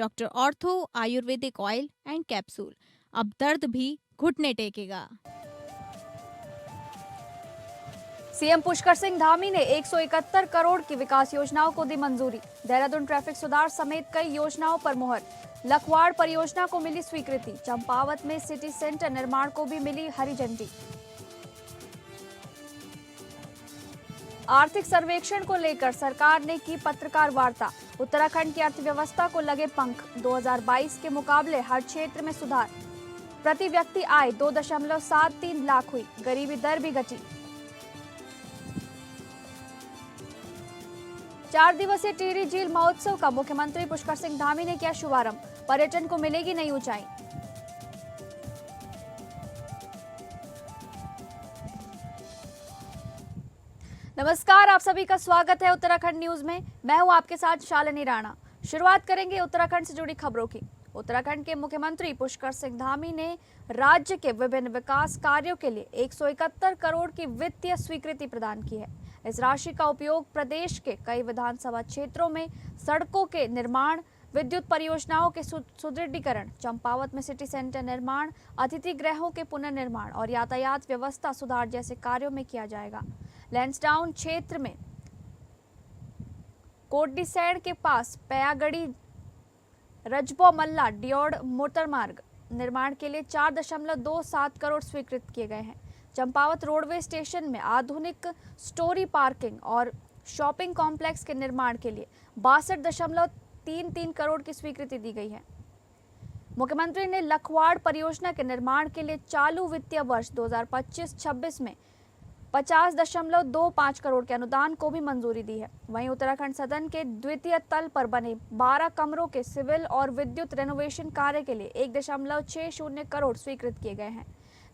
Doctor ortho Ayurvedic oil and capsule. अब दर्द भी घुटने टेकेगा। सीएम पुष्कर सिंह धामी ने 171 करोड़ की विकास योजनाओं को दी मंजूरी। देहरादून ट्रैफिक सुधार समेत कई योजनाओं पर मुहर। लखवाड़ परियोजना को मिली स्वीकृति। चंपावत में सिटी सेंटर निर्माण को भी मिली हरी झंडी। आर्थिक सर्वेक्षण को लेकर सरकार ने की पत्रकार वार्ता। उत्तराखंड की अर्थव्यवस्था को लगे पंख। 2022 के मुकाबले हर क्षेत्र में सुधार। प्रति व्यक्ति आय 2.73 लाख हुई। गरीबी दर भी घटी। 4 दिवसीय टिहरी झील महोत्सव का मुख्यमंत्री पुष्कर सिंह धामी ने किया शुभारंभ। पर्यटन को मिलेगी नई ऊंचाई। नमस्कार, आप सभी का स्वागत है उत्तराखंड न्यूज में। मैं हूं आपके साथ शालिनी राणा। शुरुआत करेंगे उत्तराखंड से जुड़ी खबरों की। उत्तराखंड के मुख्यमंत्री पुष्कर सिंह धामी ने राज्य के विभिन्न विकास कार्यों के लिए 171 करोड़ की वित्तीय स्वीकृति प्रदान की है। इस राशि का उपयोग प्रदेश के कई विधानसभा क्षेत्रों में सड़कों के निर्माण, विद्युत परियोजनाओं के सुदृढ़ीकरण, चंपावत में सिटी सेंटर निर्माण, अतिथि गृहों के पुनर्निर्माण और यातायात व्यवस्था सुधार जैसे कार्यों में किया जाएगा। लैंसडाउन क्षेत्र में कोटडीसैड़ के पास पयागढ़ी रजबो मल्ला डियोड़ मोटरमार्ग निर्माण के लिए 4.27 करोड़ स्वीकृत किए गए हैं। चंपावत रोडवे स्टेशन में आधुनिक स्टोरी पार्किंग और शॉपिंग कॉम्प्लेक्स के निर्माण के लिए 62.33 करोड़ की स्वीकृति दी गई है। मुख्यमंत्री ने लखवाड़ परियोजना के निर्माण के लिए चालू वित्तीय वर्ष 2025-26 में 50.25 करोड़ के अनुदान को भी मंजूरी दी है। वहीं उत्तराखंड सदन के द्वितीय तल पर बने 12 कमरों के सिविल और विद्युत रेनोवेशन कार्य के लिए 1.60 करोड़ स्वीकृत किए गए हैं।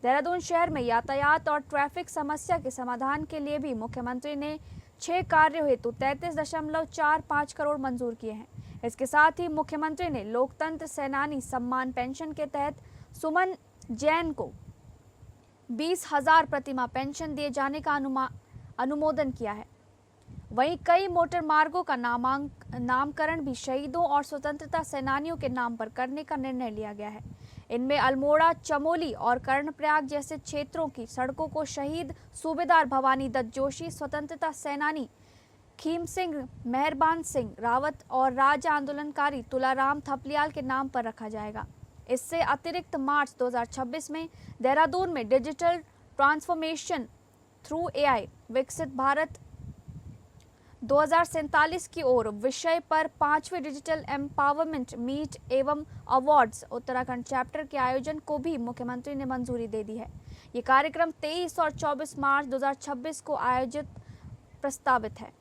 देहरादून शहर में यातायात और ट्रैफिक समस्या के समाधान के लिए भी मुख्यमंत्री ने 6 कार्यों हेतु 33.45 करोड़ मंजूर किए हैं। इसके साथ ही मुख्यमंत्री ने लोकतंत्र सेनानी सम्मान पेंशन के तहत सुमन जैन को 20,000 प्रतिमाह पेंशन दिए जाने का अनुमोदन किया है। वहीं कई मोटर मार्गों का नामकरण भी शहीदों और स्वतंत्रता सेनानियों के नाम पर करने का निर्णय लिया गया है। इनमें अल्मोड़ा, चमोली और कर्णप्रयाग जैसे क्षेत्रों की सड़कों को शहीद सूबेदार भवानी दत्त जोशी, स्वतंत्रता सेनानी खीम सिंह, मेहरबान सिंह रावत और राज्य आंदोलनकारी तुलाराम थपलियाल के नाम पर रखा जाएगा। इससे अतिरिक्त मार्च 2026 में देहरादून में डिजिटल ट्रांसफॉर्मेशन थ्रू एआई विकसित भारत 2047 की ओर विषय पर 5वें डिजिटल एम्पावरमेंट मीट एवं अवार्ड्स उत्तराखंड चैप्टर के आयोजन को भी मुख्यमंत्री ने मंजूरी दे दी है। ये कार्यक्रम 23 और 24 मार्च 2026 को आयोजित प्रस्तावित है।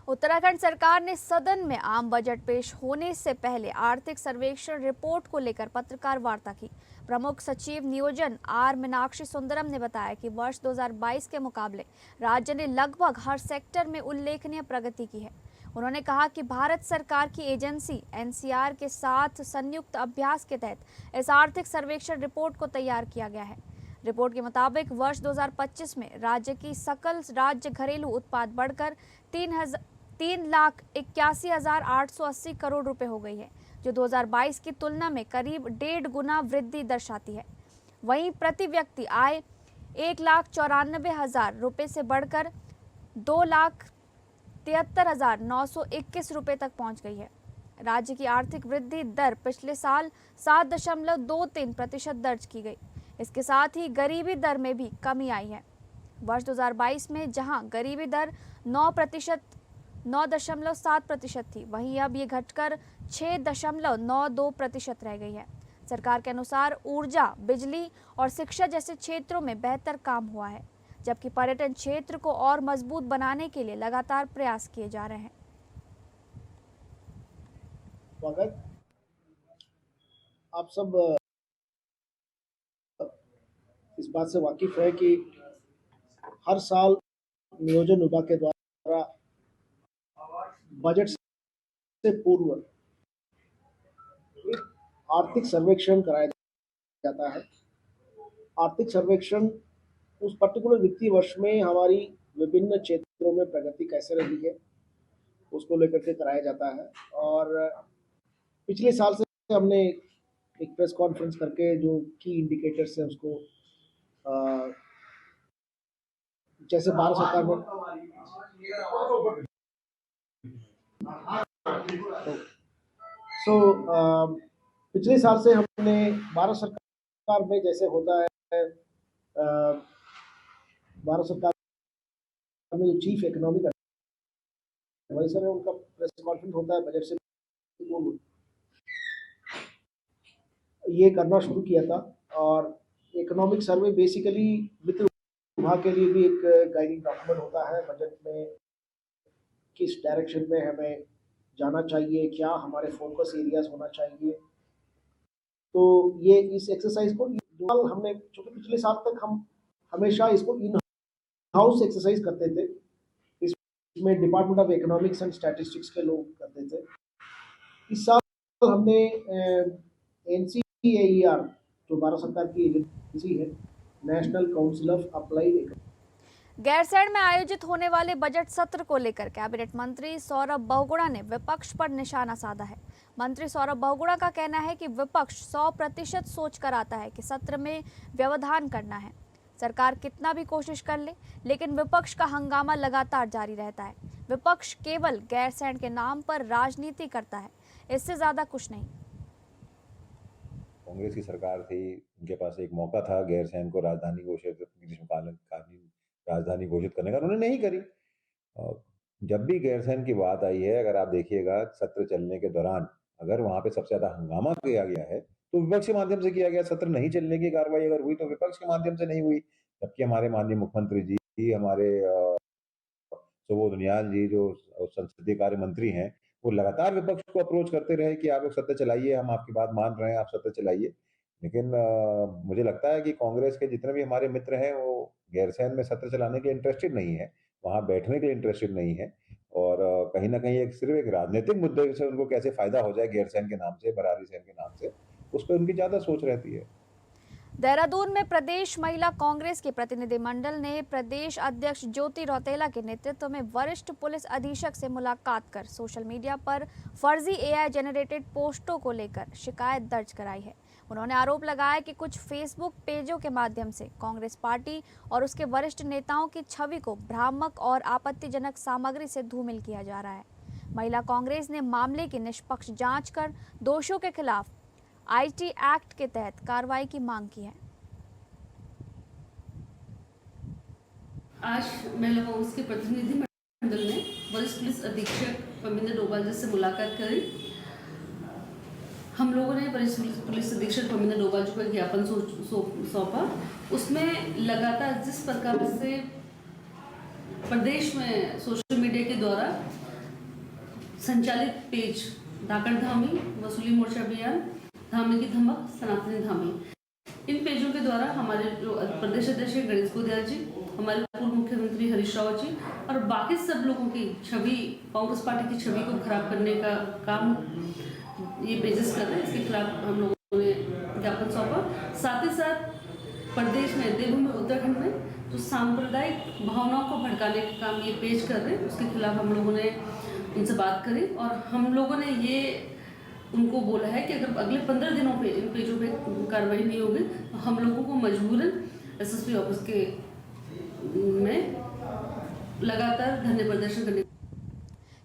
उत्तराखंड सरकार ने सदन में आम बजट पेश होने से पहले आर्थिक सर्वेक्षण रिपोर्ट को लेकर पत्रकार वार्ता की। प्रमुख सचिव नियोजन आर मीनाक्षी सुंदरम ने बताया कि वर्ष 2022 के मुकाबले राज्य ने लगभग हर सेक्टर में उल्लेखनीय प्रगति की है। उन्होंने कहा कि भारत सरकार की एजेंसी एनसीआर के साथ संयुक्त अभ्यास के तहत इस आर्थिक सर्वेक्षण रिपोर्ट को तैयार किया गया है। रिपोर्ट के मुताबिक वर्ष 2025 में राज्य की सकल राज्य घरेलू उत्पाद बढ़कर 3,81,880 करोड़ रुपए हो गई है, जो 2022 की तुलना में करीब 1.5 गुना वृद्धि दर्शाती है। वहीं प्रति व्यक्ति आय 1,94,000 रुपए से बढ़कर 2,73,921 रुपए तक पहुंच गई है। राज्य की आर्थिक वृद्धि दर पिछले साल 7.23% दर्ज की गई। इसके साथ ही गरीबी दर में भी कमी आई है। वर्ष 2022 में जहां गरीबी दर 9.7% थी, वहीं अब ये घटकर 6.92% रह गई है। सरकार के अनुसार ऊर्जा, बिजली और शिक्षा जैसे क्षेत्रों में बेहतर काम हुआ है, जबकि पर्यटन क्षेत्र को और मजबूत बनाने के लिए लगातार प्रयास किए जा रहे हैं। स्वागत। आप सब इस बात से वाकिफ है कि हर साल नियोजन विभाग के द्वारा बजट से पूर्व एक आर्थिक सर्वेक्षण कराया जाता है। आर्थिक सर्वेक्षण उस पर्टिकुलर वित्तीय वर्ष में हमारी विभिन्न क्षेत्रों में प्रगति कैसे रही है उसको लेकर के कराया जाता है। और पिछले साल से हमने एक प्रेस कॉन्फ्रेंस करके जो की इंडिकेटर्स है उसको जैसे भारत सरकार में पिछले साल से हमने भारत सरकार में जैसे होता है भारत सरकार में जो चीफ इकोनॉमिक एडवाइजर है उनका प्रेस कॉन्फ्रेंस होता है बजट से पूर्व, ये करना शुरू किया था। और इकोनॉमिक सर्वे बेसिकली वित्त विभाग के लिए भी एक गाइडिंग डॉक्यूमेंट होता है। बजट में किस डायरेक्शन में हमें जाना चाहिए, क्या हमारे फोकस एरियाज होना चाहिए। तो ये इस एक्सरसाइज को हमने, चूंकि पिछले साल तक हम हमेशा इसको इन हाउस एक्सरसाइज करते थे, इसमें department of economics and statistics के लोग करते थे। इस साल हमने NCAER जो भारत सरकार की एजेंसी है, national council of applied. Gairsain में आयोजित होने वाले बजट सत्र को लेकर कैबिनेट मंत्री सौरभ बहुगुणा ने विपक्ष पर निशाना साधा है। मंत्री सौरभ बहुगुणा का कहना है कि विपक्ष 100% सोच कर आता है कि सत्र में व्यवधान करना है। सरकार कितना भी कोशिश कर ले, लेकिन विपक्ष का हंगामा लगातार जारी रहता है। विपक्ष केवल गैरसैंण के नाम पर राजनीति करता है, इससे ज्यादा कुछ नहीं। कांग्रेस की सरकार थी, उनके पास एक मौका था गैरसैंण को राजधानी ग्रीष्मकालीन राजधानी घोषित करने का, उन्होंने नहीं करी। जब भी गैरसैंण की बात आई है, अगर आप देखिएगा सत्र चलने के दौरान अगर वहां पे सबसे ज्यादा हंगामा किया गया है तो विपक्ष के माध्यम से किया गया। सत्र नहीं चलने की कार्रवाई अगर हुई तो विपक्ष के माध्यम से नहीं हुई। जबकि हमारे माननीय मुख्यमंत्री जी, हमारे सुबोध उनियाल जी जो संसदीय कार्य मंत्री हैं, वो लगातार विपक्ष को अप्रोच करते रहे कि आप लोग सत्र चलाइए, हम आपकी बात मान रहे हैं, आप सत्र चलाइए। लेकिन मुझे लगता है कि कांग्रेस के जितने भी हमारे मित्र हैं वो गैरसैंण में सत्र चलाने के लिए इंटरेस्टेड नहीं है, वहां बैठने के लिए इंटरेस्टेड नहीं है। और कहीं ना कहीं सिर्फ एक राजनीतिक मुद्दे से उनको कैसे फायदा हो जाए गैरसैंण के नाम से, बरारी सैन के नाम से, उस पर उनकी ज्यादा सोच रहती है। देहरादून में प्रदेश महिला कांग्रेस के प्रतिनिधिमंडल ने प्रदेश अध्यक्ष ज्योति रौतेला के नेतृत्व में वरिष्ठ पुलिस अधीक्षक से मुलाकात कर सोशल मीडिया पर फर्जी AI जनरेटेड पोस्टों को लेकर शिकायत दर्ज कराई है। उन्होंने आरोप लगाया कि कुछ फेसबुक पेजों के माध्यम से कांग्रेस पार्टी और उसके वरिष्ठ नेताओं की छवि को भ्रामक और आपत्तिजनक सामग्री से धूमिल किया जा रहा है। महिला कांग्रेस ने मामले की निष्पक्ष जांच कर दोषियों के खिलाफ IT एक्ट के तहत कार्रवाई की मांग की है। आज महिला कांग्रेस के प्रतिनिधि मंडल ने वरिष्ठ पुलिस अधीक्षक परमिंदर डोभाल जी से मुलाकात करी। हम लोगों ने वरिष्ठ पुलिस अधीक्षक परमिंदर डोभाल जी को एक ज्ञापन सौंपा। उसमें लगातार जिस प्रकार से प्रदेश में सोशल मीडिया के द्वारा संचालित पेज धाकड़ धामी, वसूली मोर्चा अभियान, धामी की धमक, सनातनी धामी, इन पेजों के द्वारा हमारे जो प्रदेश अध्यक्ष गणेश गोदियाल जी, हमारे पूर्व मुख्यमंत्री हरीश रावत जी और बाकी सब लोगों की छवि, कांग्रेस पार्टी की छवि को खराब करने का काम ये पेजेस कर रहे हैं। इसके खिलाफ हम लोगों ने ज्ञापन सौंपा। साथ ही साथ प्रदेश में, देवभूमि उत्तराखंड में जो सांप्रदायिक भावनाओं को भड़काने का काम ये पेज कर रहे हैं, उसके खिलाफ हम लोगों ने उनसे बात करी और हम लोगों ने ये उनको बोला है कि अगर अगले 15 दिनों पे इन पेजों पे कार्रवाई नहीं होगी तो हम लोगों को मजबूरन SSP ऑफिस के में लगातार धरने प्रदर्शन करने।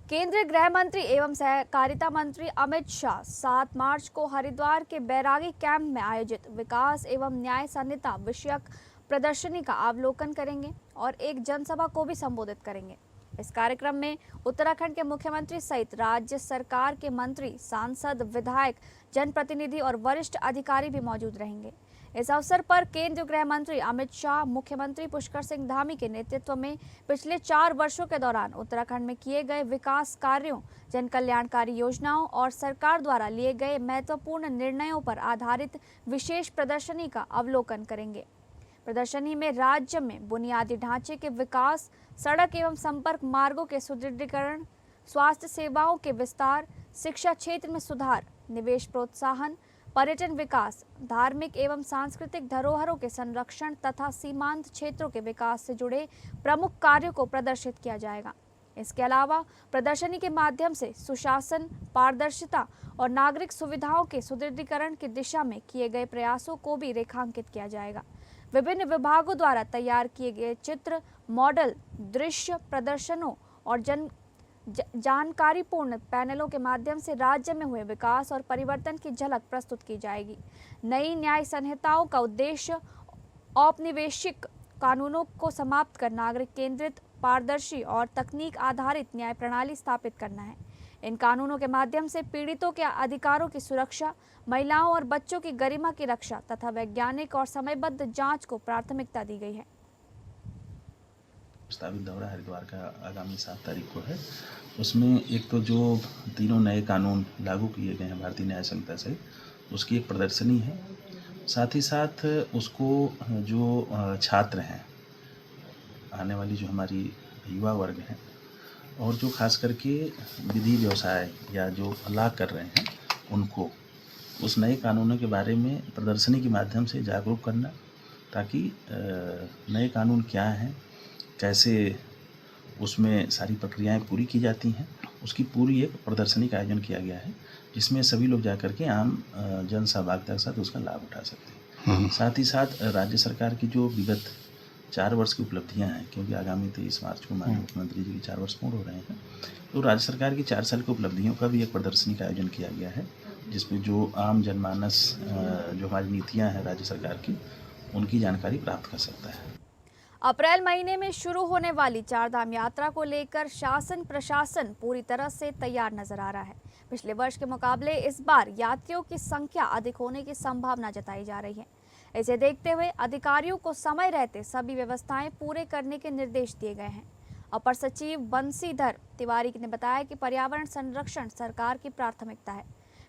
केंद्रीय गृह मंत्री एवं सहकारिता मंत्री अमित शाह 7 मार्च को हरिद्वार के बैरागी कैंप में आयोजित विकास एवं न्याय संहिता विषयक प्रदर्शनी का अवलोकन करेंगे और एक जनसभा को भी संबोधित करेंगे। इस कार्यक्रम में उत्तराखंड के मुख्यमंत्री सहित राज्य सरकार के मंत्री, सांसद, विधायक, जनप्रतिनिधि और वरिष्ठ अधिकारी भी मौजूद रहेंगे। इस अवसर पर केंद्रीय गृह मंत्री अमित शाह मुख्यमंत्री पुष्कर सिंह धामी के नेतृत्व में पिछले 4 वर्षों के दौरान उत्तराखंड में किए गए विकास कार्यों, जन कल्याणकारी योजनाओं और सरकार द्वारा लिए गए महत्वपूर्ण निर्णयों पर आधारित विशेष प्रदर्शनी का अवलोकन करेंगे। प्रदर्शनी में राज्य में बुनियादी ढांचे के विकास, सड़क एवं संपर्क मार्गों के सुदृढ़ीकरण, स्वास्थ्य सेवाओं के विस्तार, शिक्षा क्षेत्र में सुधार, निवेश प्रोत्साहन, पर्यटन विकास, धार्मिक एवं सांस्कृतिक धरोहरों के संरक्षण तथा सीमांत क्षेत्रों के विकास से जुड़े प्रमुख कार्यों को प्रदर्शित किया जाएगा। इसके अलावा प्रदर्शनी के माध्यम से सुशासन, पारदर्शिता और नागरिक सुविधाओं के सुदृढ़ीकरण की दिशा में किए गए प्रयासों को भी रेखांकित किया जाएगा। विभिन्न विभागों द्वारा तैयार किए गए चित्र, मॉडल, दृश्य प्रदर्शनों और जानकारीपूर्ण पैनलों के माध्यम से राज्य में हुए विकास और परिवर्तन की झलक प्रस्तुत की जाएगी। नई न्याय संहिताओं का उद्देश्य औपनिवेशिक कानूनों को समाप्त कर नागरिक केंद्रित, पारदर्शी और तकनीक आधारित न्याय प्रणाली स्थापित करना है। इन कानूनों के माध्यम से पीड़ितों के अधिकारों की सुरक्षा, महिलाओं और बच्चों की गरिमा की रक्षा तथा वैज्ञानिक और समयबद्ध जांच को प्राथमिकता दी गई है। प्रस्तावित दौरा हरिद्वार का आगामी 7 तारीख को है। उसमें एक तो जो तीनों नए कानून लागू किए गए हैं भारतीय न्याय संहिता से, उसकी एक प्रदर्शनी है। साथ ही साथ उसको जो छात्र हैं, आने वाली जो हमारी युवा वर्ग हैं और जो खास करके विधि व्यवसाय या जो ला कर रहे हैं, उनको उस नए कानूनों के बारे में प्रदर्शनी के माध्यम से जागरूक करना, ताकि नए कानून क्या हैं, कैसे उसमें सारी प्रक्रियाएं पूरी की जाती हैं, उसकी पूरी एक प्रदर्शनी का आयोजन किया गया है, जिसमें सभी लोग जाकर के आम जन सहभागिता के साथ उसका लाभ उठा सकते हैं। साथ ही साथ राज्य सरकार की जो विगत 4 वर्ष की उपलब्धियां हैं, क्योंकि आगामी 23 मार्च को माननीय मुख्यमंत्री जी के 4 वर्ष पूर्ण हो रहे हैं, तो राज्य सरकार की 4 साल की उपलब्धियों का भी एक प्रदर्शनी का आयोजन किया गया है, जिसमें जो आम जनमानस जो हमारी नीतियाँ हैं राज्य सरकार की, उनकी जानकारी प्राप्त कर सकता है। अप्रैल महीने में शुरू होने वाली चारधाम यात्रा को लेकर शासन प्रशासन पूरी तरह से तैयार नजर आ रहा है। पिछले वर्ष के मुकाबले इस बार यात्रियों की संख्या अधिक होने की संभावना जताई जा रही है। इसे देखते हुए अधिकारियों को समय रहते सभी व्यवस्थाएं पूरे करने के निर्देश दिए गए हैं। अपर सचिव बंशीधर तिवारी ने बताया कि पर्यावरण संरक्षण सरकार की प्राथमिकता है।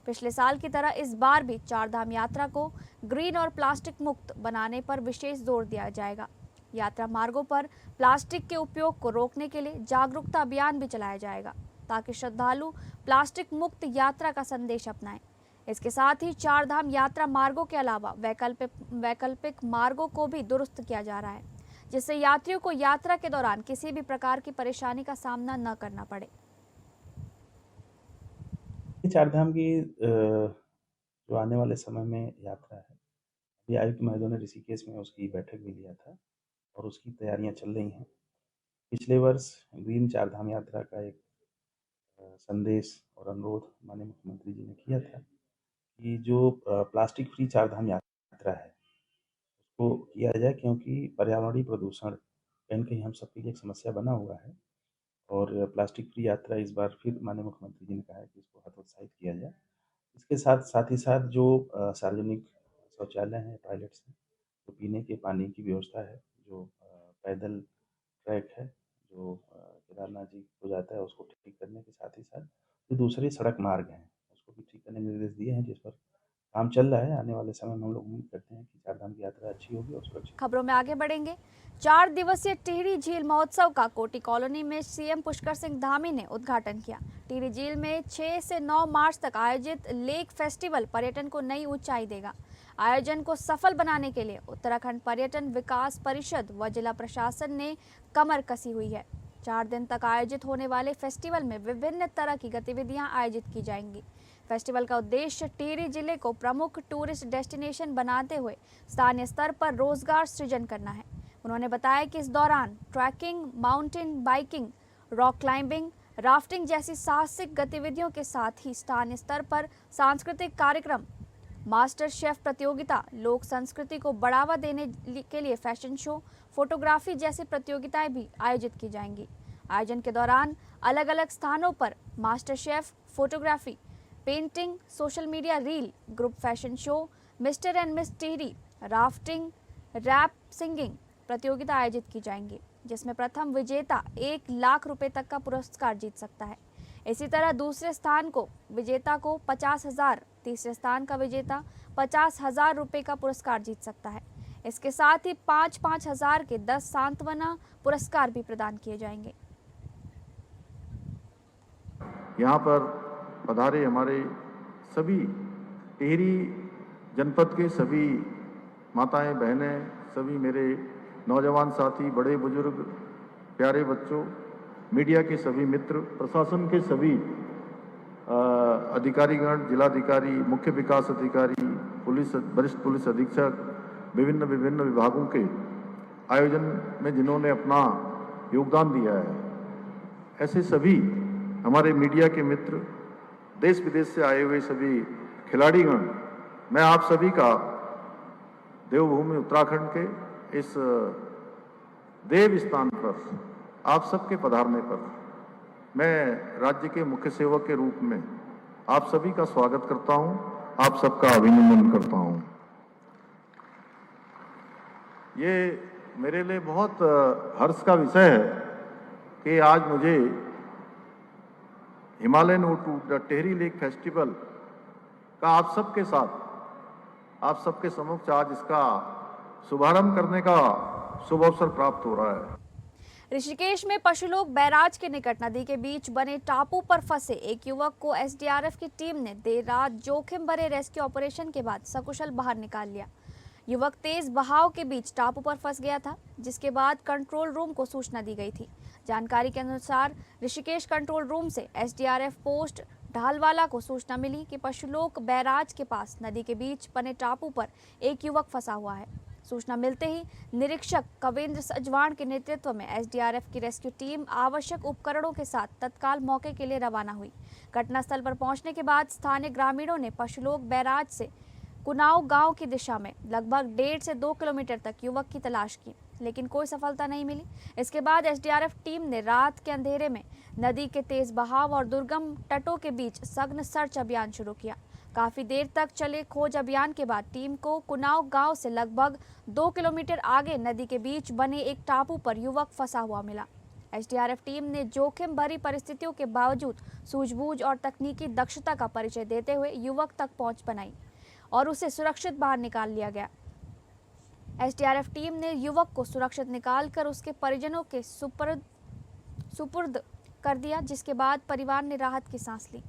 पिछले साल की तरह इस बार भी चारधाम यात्रा को ग्रीन और प्लास्टिक मुक्त बनाने पर विशेष जोर दिया जाएगा। यात्रा मार्गों पर प्लास्टिक के उपयोग को रोकने के लिए जागरूकता अभियान भी चलाया जाएगा, ताकि श्रद्धालु प्लास्टिक मुक्त यात्रा का संदेश अपनाएं। इसके साथ ही चारधाम यात्रा मार्गों के अलावा वैकल्पिक मार्गों को भी दुरुस्त किया जा रहा है, जिससे यात्रियों को यात्रा के दौरान किसी भी प्रकार की परेशानी का सामना न करना पड़े। चारधाम की जो आने वाले समय में यात्रा है, ये आयुक्त महोदय ने ऋषिकेश में उसकी बैठक भी लिया था और उसकी तैयारियां चल रही हैं। पिछले वर्ष ग्रीन चारधाम यात्रा का एक संदेश और अनुरोध माननीय मुख्यमंत्री जी ने किया था कि जो प्लास्टिक फ्री चारधाम यात्रा है उसको किया जाए, क्योंकि पर्यावरणीय प्रदूषण कहीं कहीं हम सबके लिए एक समस्या बना हुआ है और प्लास्टिक फ्री यात्रा इस बार फिर माननीय मुख्यमंत्री जी ने कहा है कि इसको हतोत्साहित किया जाए। इसके साथ ही साथ जो सार्वजनिक शौचालय हैं, टॉयलेट्स हैं, तो पीने के पानी की व्यवस्था है, जो पैदल ट्रैक है जो केदारनाथ जी को जाता है, उसको ठीक करने के साथ ही साथ जो दूसरे सड़क मार्ग हैं उसको भी ठीक करने के निर्देश दिए हैं, जिस पर काम चल रहा है। आने वाले समय में हम लोग उम्मीद करते हैं कि चारधाम की यात्रा अच्छी होगी और सुरक्षित। खबरों में आगे बढ़ेंगे। 4 दिवसीय टिहरी झील महोत्सव का कोटी कॉलोनी में सीएम पुष्कर सिंह धामी ने उद्घाटन किया। टिहरी झील में 6 से 9 मार्च तक आयोजित लेक फेस्टिवल पर्यटन को नई ऊंचाई देगा। आयोजन को सफल बनाने के लिए उत्तराखंड पर्यटन विकास परिषद व जिला प्रशासन ने कमर कसी हुई है। 4 दिन तक आयोजित होने वाले फेस्टिवल में विभिन्न तरह की गतिविधियां आयोजित की जाएंगी। फेस्टिवल का उद्देश्य टिहरी जिले को प्रमुख टूरिस्ट डेस्टिनेशन बनाते हुए स्थानीय स्तर पर रोजगार सृजन करना है। उन्होंने बताया कि इस दौरान trekking, mountain biking, rock climbing, rafting जैसी साहसिक गतिविधियों के साथ ही स्थानीय स्तर पर सांस्कृतिक कार्यक्रम, मास्टर शेफ प्रतियोगिता, लोक संस्कृति को बढ़ावा देने के लिए फैशन शो, फोटोग्राफी जैसी प्रतियोगिताएं भी आयोजित की जाएंगी। आयोजन के दौरान अलग अलग स्थानों पर master chef, photography, painting, social media reel, group fashion show, mister and miss Tehri, rafting, rap singing प्रतियोगिता आयोजित की जाएंगी, जिसमें प्रथम विजेता 1 लाख रुपए तक का पुरस्कार जीत सकता है। इसी तरह दूसरे स्थान को विजेता को 50,000, तीसरे स्थान का विजेता 50,000 रुपए का पुरस्कार जीत सकता है। इसके साथ ही 5-5 हजार के 10 सांत्वना पुरस्कार भी प्रदान किए जाएंगे। यहाँ पर पधारे हमारे सभी टिहरी जनपद के सभी माताएं बहनें, सभी मेरे नौजवान साथी, बड़े बुजुर्ग, प्यारे बच्चों, मीडिया के सभी मित्र, प्रशासन के सभी अधिकारीगण, जिलाधिकारी, मुख्य विकास अधिकारी, पुलिस, वरिष्ठ पुलिस अधीक्षक, विभिन्न विभागों के आयोजन में जिन्होंने अपना योगदान दिया है, ऐसे सभी हमारे मीडिया के मित्र, देश विदेश से आए हुए सभी खिलाड़ीगण, मैं आप सभी का देवभूमि उत्तराखंड के इस देव स्थान पर आप सबके पधारने पर मैं राज्य के मुख्य सेवक के रूप में आप सभी का स्वागत करता हूं, आप सबका अभिनंदन करता हूं। ये मेरे लिए बहुत हर्ष का विषय है कि आज मुझे Himalayan O2 the Tehri lake festival का आप सबके साथ, आप सबके समक्ष आज इसका शुभारंभ करने का शुभ अवसर प्राप्त हो रहा है। ऋषिकेश में पशुलोक बैराज के निकट नदी के बीच बने टापू पर फंसे एक युवक को एसडीआरएफ की टीम ने देर रात जोखिम भरे रेस्क्यू ऑपरेशन के बाद सकुशल बाहर निकाल लिया। युवक तेज बहाव के बीच टापू पर फंस गया था, जिसके बाद कंट्रोल रूम को सूचना दी गई थी। जानकारी के अनुसार ऋषिकेश कंट्रोल रूम से एसडीआरएफ पोस्ट ढालवाला को सूचना मिली कि पशुलोक बैराज के पास नदी के बीच बने टापू पर एक युवक फंसा हुआ है। सूचना मिलते ही निरीक्षक कवेंद्र सजवाण के नेतृत्व में एसडीआरएफ की रेस्क्यू टीम आवश्यक उपकरणों के साथ तत्काल मौके के लिए रवाना हुई। घटनास्थल पर पहुंचने के बाद स्थानीय ग्रामीणों ने पशुलोक बैराज से कुनाव गांव की दिशा में लगभग 1.5 से 2 किलोमीटर तक युवक की तलाश की, लेकिन कोई सफलता नहीं मिली। इसके बाद एसडीआरएफ टीम ने रात के अंधेरे में नदी के तेज बहाव और दुर्गम तटों के बीच सघन सर्च अभियान शुरू किया। काफी देर तक चले खोज अभियान के बाद टीम को कुनाव गांव से लगभग 2 किलोमीटर आगे नदी के बीच बने एक टापू पर युवक फंसा हुआ मिला। एसडीआरएफ टीम ने जोखिम भरी परिस्थितियों के बावजूद सूझबूझ और तकनीकी दक्षता का परिचय देते हुए युवक तक पहुंच बनाई और उसे सुरक्षित बाहर निकाल लिया गया। एसडीआरएफ टीम ने युवक को सुरक्षित निकालकर उसके परिजनों के सुपुर्द कर दिया, जिसके बाद परिवार ने राहत की सांस ली।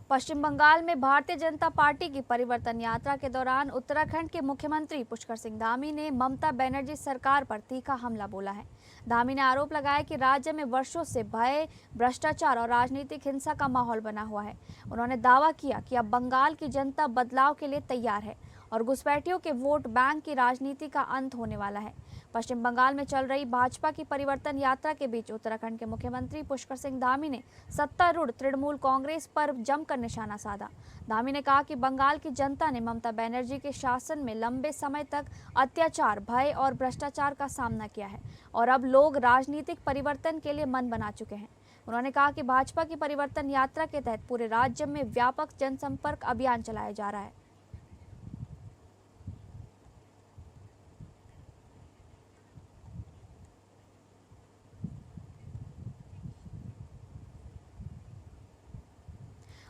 पश्चिम बंगाल में भारतीय जनता पार्टी की परिवर्तन यात्रा के दौरान उत्तराखंड के मुख्यमंत्री पुष्कर सिंह धामी ने ममता बनर्जी सरकार पर तीखा हमला बोला है। धामी ने आरोप लगाया कि राज्य में वर्षों से भय, भ्रष्टाचार और राजनीतिक हिंसा का माहौल बना हुआ है। उन्होंने दावा किया कि अब बंगाल की जनता बदलाव के लिए तैयार है और घुसपैठियों के वोट बैंक की राजनीति का अंत होने वाला है। पश्चिम बंगाल में चल रही भाजपा की परिवर्तन यात्रा के बीच उत्तराखंड के मुख्यमंत्री पुष्कर सिंह धामी ने सत्तारूढ़ तृणमूल कांग्रेस पर जमकर निशाना साधा। धामी ने कहा कि बंगाल की जनता ने ममता बनर्जी के शासन में लंबे समय तक अत्याचार, भय और भ्रष्टाचार का सामना किया है और अब लोग राजनीतिक परिवर्तन के लिए मन बना चुके हैं। उन्होंने कहा कि भाजपा की परिवर्तन यात्रा के तहत पूरे राज्य में व्यापक जनसंपर्क अभियान चलाया जा रहा है।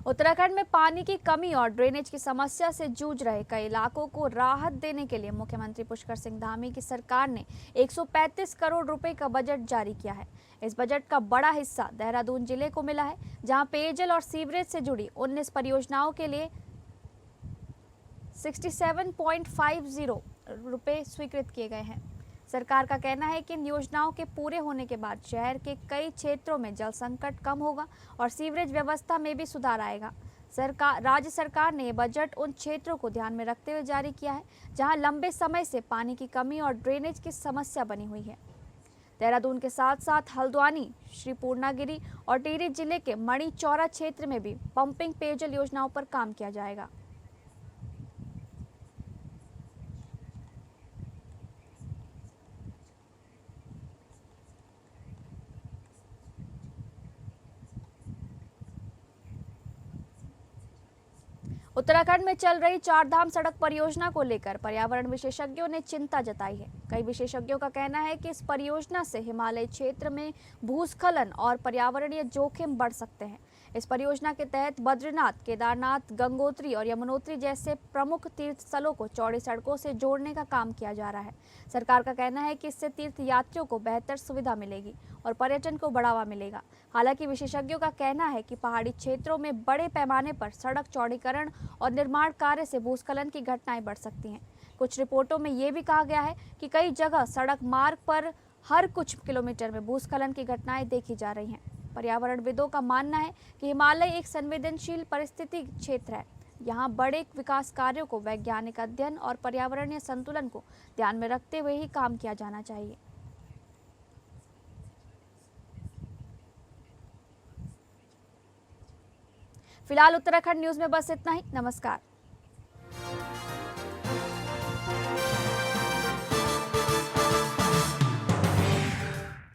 उत्तराखंड में पानी की कमी और ड्रेनेज की समस्या से जूझ रहे कई इलाकों को राहत देने के लिए मुख्यमंत्री पुष्कर सिंह धामी की सरकार ने 135 करोड़ रुपए का बजट जारी किया है। इस बजट का बड़ा हिस्सा देहरादून जिले को मिला है, जहां पेयजल और सीवरेज से जुड़ी 19 परियोजनाओं के लिए 67.50 रुपए स्वीकृत किए गए हैं। सरकार का कहना है कि इन योजनाओं के पूरे होने के बाद शहर के कई क्षेत्रों में जल संकट कम होगा और सीवरेज व्यवस्था में भी सुधार आएगा। राज्य सरकार ने ये बजट उन क्षेत्रों को ध्यान में रखते हुए जारी किया है जहां लंबे समय से पानी की कमी और ड्रेनेज की समस्या बनी हुई है। देहरादून के साथ साथ हल्द्वानी, श्री पूर्णागिरी और टिहरी जिले के मणि चौरा क्षेत्र में भी पंपिंग पेयजल योजनाओं पर काम किया जाएगा। उत्तराखंड में चल रही चारधाम सड़क परियोजना को लेकर पर्यावरण विशेषज्ञों ने चिंता जताई है। कई विशेषज्ञों का कहना है कि इस परियोजना से हिमालय क्षेत्र में भूस्खलन और पर्यावरणीय जोखिम बढ़ सकते हैं। इस परियोजना के तहत बद्रीनाथ, केदारनाथ, गंगोत्री और यमुनोत्री जैसे प्रमुख तीर्थ स्थलों को चौड़ी सड़कों से जोड़ने का काम किया जा रहा है। सरकार का कहना है कि इससे तीर्थ यात्रियों को बेहतर सुविधा मिलेगी और पर्यटन को बढ़ावा मिलेगा। हालांकि विशेषज्ञों का कहना है कि पहाड़ी क्षेत्रों में बड़े पैमाने पर सड़क चौड़ीकरण और निर्माण कार्य से भूस्खलन की घटनाएं बढ़ सकती हैं। कुछ रिपोर्टों में ये भी कहा गया है कि कई जगह सड़क मार्ग पर हर कुछ किलोमीटर में भूस्खलन की घटनाएं देखी जा रही हैं। पर्यावरणविदों का मानना है कि हिमालय एक संवेदनशील परिस्थिति क्षेत्र है। यहाँ बड़े विकास कार्यों को वैज्ञानिक अध्ययन और पर्यावरणीय संतुलन को ध्यान में रखते हुए ही काम किया जाना चाहिए। फिलहाल उत्तराखंड न्यूज में बस इतना ही। नमस्कार।